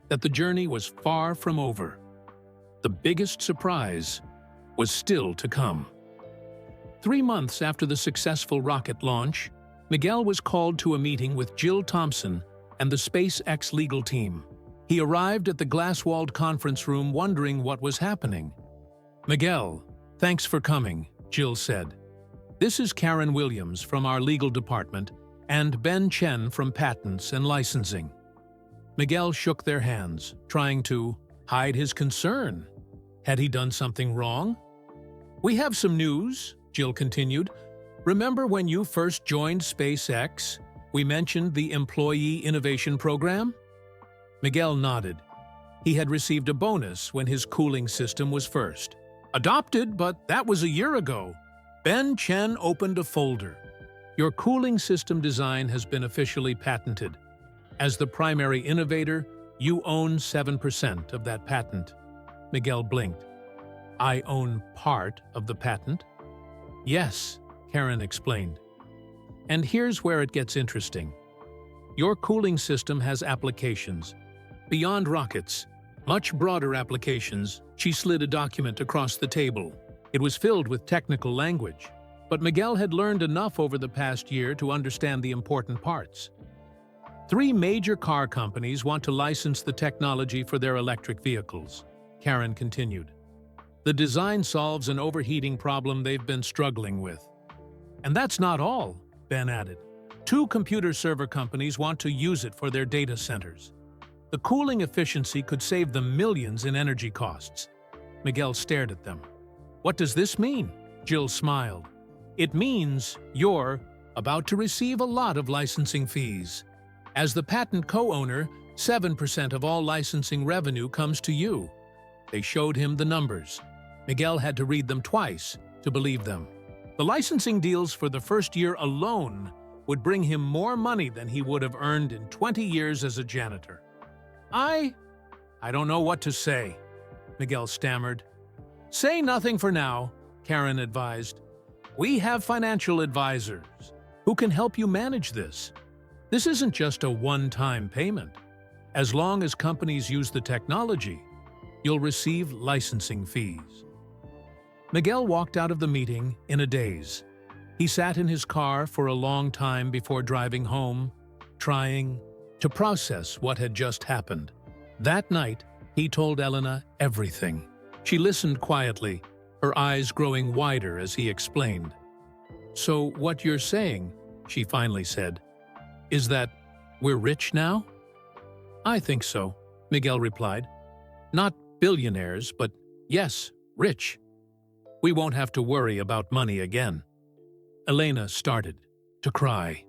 that the journey was far from over. The biggest surprise was still to come. 3 months after the successful rocket launch, Miguel was called to a meeting with Jill Thompson and the SpaceX legal team. He arrived at the glass-walled conference room wondering what was happening. "Miguel, thanks for coming," Jill said. "This is Karen Williams from our legal department and Ben Chen from patents and licensing." Miguel shook their hands, trying to hide his concern. Had he done something wrong? "We have some news," Jill continued. "Remember when you first joined SpaceX? We mentioned the Employee Innovation Program?" Miguel nodded. He had received a bonus when his cooling system was first adopted, but that was a year ago. Ben Chen opened a folder. "Your cooling system design has been officially patented. As the primary innovator, you own 7% of that patent." Miguel blinked. "I own part of the patent?" "Yes," Karen explained. "And here's where it gets interesting. Your cooling system has applications beyond rockets, much broader applications." She slid a document across the table. It was filled with technical language, but Miguel had learned enough over the past year to understand the important parts. 3 major car companies want to license the technology for their electric vehicles, Karen continued. The design solves an overheating problem they've been struggling with. "And that's not all," Ben added. 2 computer server companies want to use it for their data centers. The cooling efficiency could save them millions in energy costs. Miguel stared at them. "What does this mean?" Jill smiled. "It means you're about to receive a lot of licensing fees. As the patent co-owner, 7% of all licensing revenue comes to you." They showed him the numbers. Miguel had to read them twice to believe them. The licensing deals for the first year alone would bring him more money than he would have earned in 20 years as a janitor. I don't know what to say," Miguel stammered. "Say nothing for now," Karen advised. "We have financial advisors who can help you manage this. This isn't just a one-time payment. As long as companies use the technology, you'll receive licensing fees." Miguel walked out of the meeting in a daze. He sat in his car for a long time before driving home, trying to process what had just happened. That night, he told Elena everything. She listened quietly, her eyes growing wider as he explained. "So what you're saying," she finally said, "is that we're rich now?" "I think so," Miguel replied. "Not billionaires, but yes, rich. We won't have to worry about money again." Elena started to cry.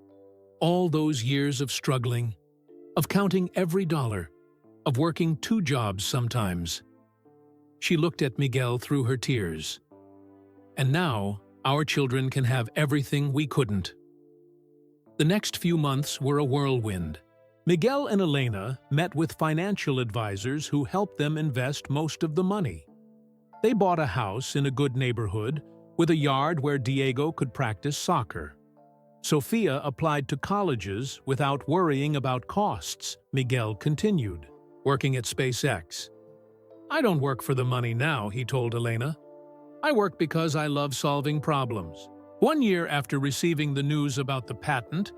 All those years of struggling, of counting every dollar, of working 2 jobs sometimes. She looked at Miguel through her tears. "And now, our children can have everything we couldn't." The next few months were a whirlwind. Miguel and Elena met with financial advisors who helped them invest most of the money. They bought a house in a good neighborhood with a yard where Diego could practice soccer. Sofia applied to colleges without worrying about costs, Miguel continued, working at SpaceX. "I don't work for the money now," he told Elena. "I work because I love solving problems." 1 year after receiving the news about the patent,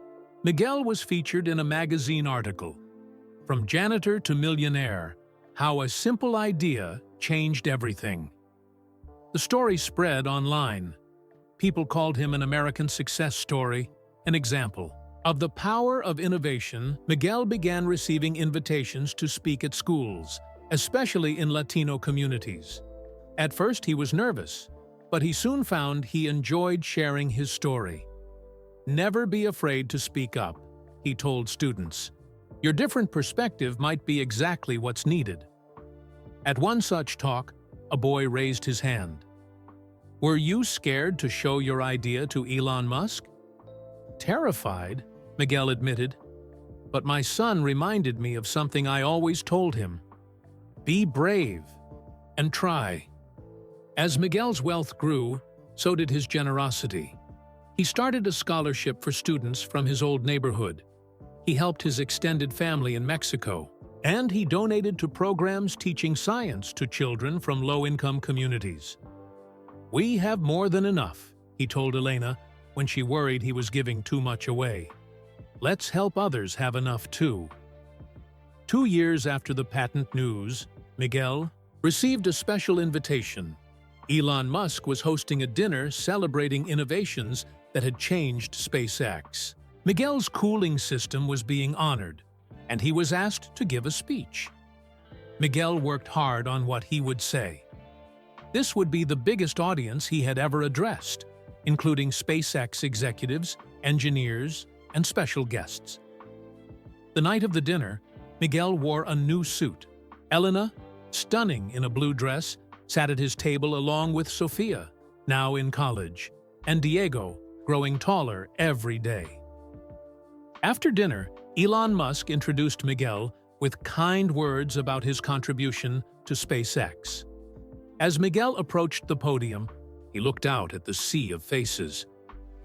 Miguel was featured in a magazine article, "From Janitor to Millionaire: How a Simple Idea Changed Everything." The story spread online. People called him an American success story, an example. Of the power of innovation, Miguel began receiving invitations to speak at schools, especially in Latino communities. At first, he was nervous, but he soon found he enjoyed sharing his story. "Never be afraid to speak up," he told students. "Your different perspective might be exactly what's needed." At one such talk, a boy raised his hand. "Were you scared to show your idea to Elon Musk?" "Terrified," Miguel admitted. "But my son reminded me of something I always told him. Be brave and try." As Miguel's wealth grew, so did his generosity. He started a scholarship for students from his old neighborhood. He helped his extended family in Mexico, and he donated to programs teaching science to children from low-income communities. "We have more than enough," he told Elena when she worried he was giving too much away. "Let's help others have enough too." 2 years after the patent news, Miguel received a special invitation. Elon Musk was hosting a dinner celebrating innovations that had changed SpaceX. Miguel's cooling system was being honored, and he was asked to give a speech. Miguel worked hard on what he would say. This would be the biggest audience he had ever addressed, including SpaceX executives, engineers, and special guests. The night of the dinner, Miguel wore a new suit. Elena, stunning in a blue dress, sat at his table along with Sofia, now in college, and Diego, growing taller every day. After dinner, Elon Musk introduced Miguel with kind words about his contribution to SpaceX. As Miguel approached the podium, he looked out at the sea of faces.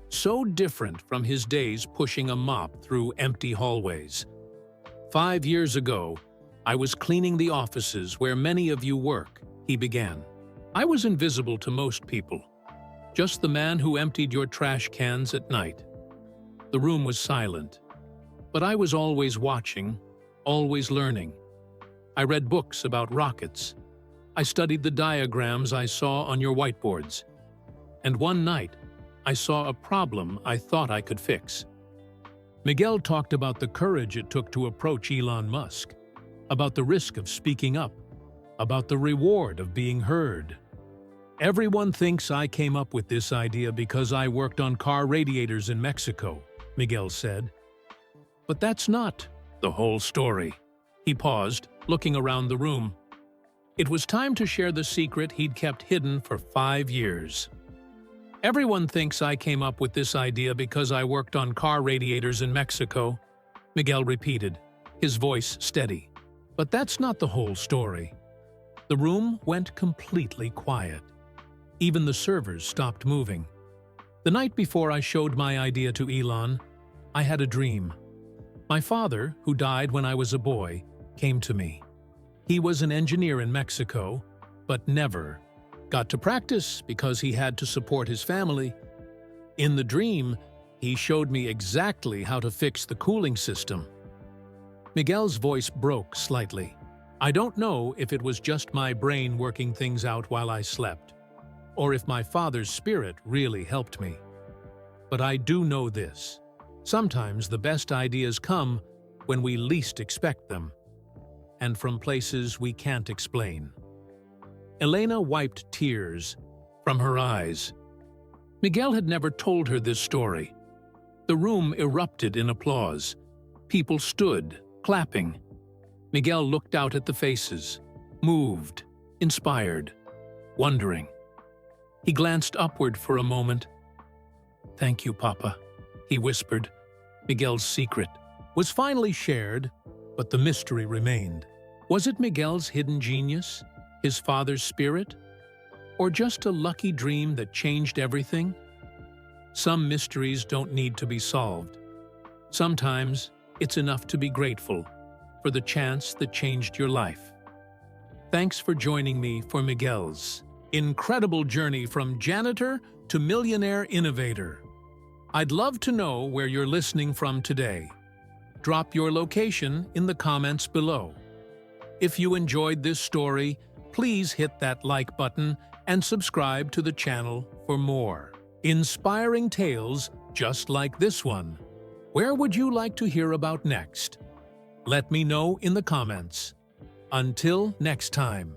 So different from his days pushing a mop through empty hallways. 5 years ago, I was cleaning the offices where many of you work, he began. I was invisible to most people, just the man who emptied your trash cans at night. The room was silent, but I was always watching, always learning. I read books about rockets. I studied the diagrams I saw on your whiteboards. And one night, I saw a problem I thought I could fix. Miguel talked about the courage it took to approach Elon Musk, about the risk of speaking up, about the reward of being heard. Everyone thinks I came up with this idea because I worked on car radiators in Mexico, Miguel said. But that's not the whole story. He paused, looking around the room. It was time to share the secret he'd kept hidden for 5 years. Everyone thinks I came up with this idea because I worked on car radiators in Mexico, Miguel repeated, his voice steady. But that's not the whole story. The room went completely quiet. Even the servers stopped moving. The night before I showed my idea to Elon, I had a dream. My father, who died when I was a boy, came to me. He was an engineer in Mexico, but never got to practice because he had to support his family. In the dream, he showed me exactly how to fix the cooling system. Miguel's voice broke slightly. I don't know if it was just my brain working things out while I slept, or if my father's spirit really helped me. But I do know this. Sometimes the best ideas come when we least expect them, and from places we can't explain. Elena wiped tears from her eyes. Miguel had never told her this story. The room erupted in applause. People stood, clapping. Miguel looked out at the faces, moved, inspired, wondering. He glanced upward for a moment. "Thank you, Papa," he whispered. Miguel's secret was finally shared, but the mystery remained. Was it Miguel's hidden genius, his father's spirit, or just a lucky dream that changed everything? Some mysteries don't need to be solved. Sometimes it's enough to be grateful for the chance that changed your life. Thanks for joining me for Miguel's incredible journey from janitor to millionaire innovator. I'd love to know where you're listening from today. Drop your location in the comments below. If you enjoyed this story, please hit that like button and subscribe to the channel for more inspiring tales just like this one. Where would you like to hear about next? Let me know in the comments. Until next time.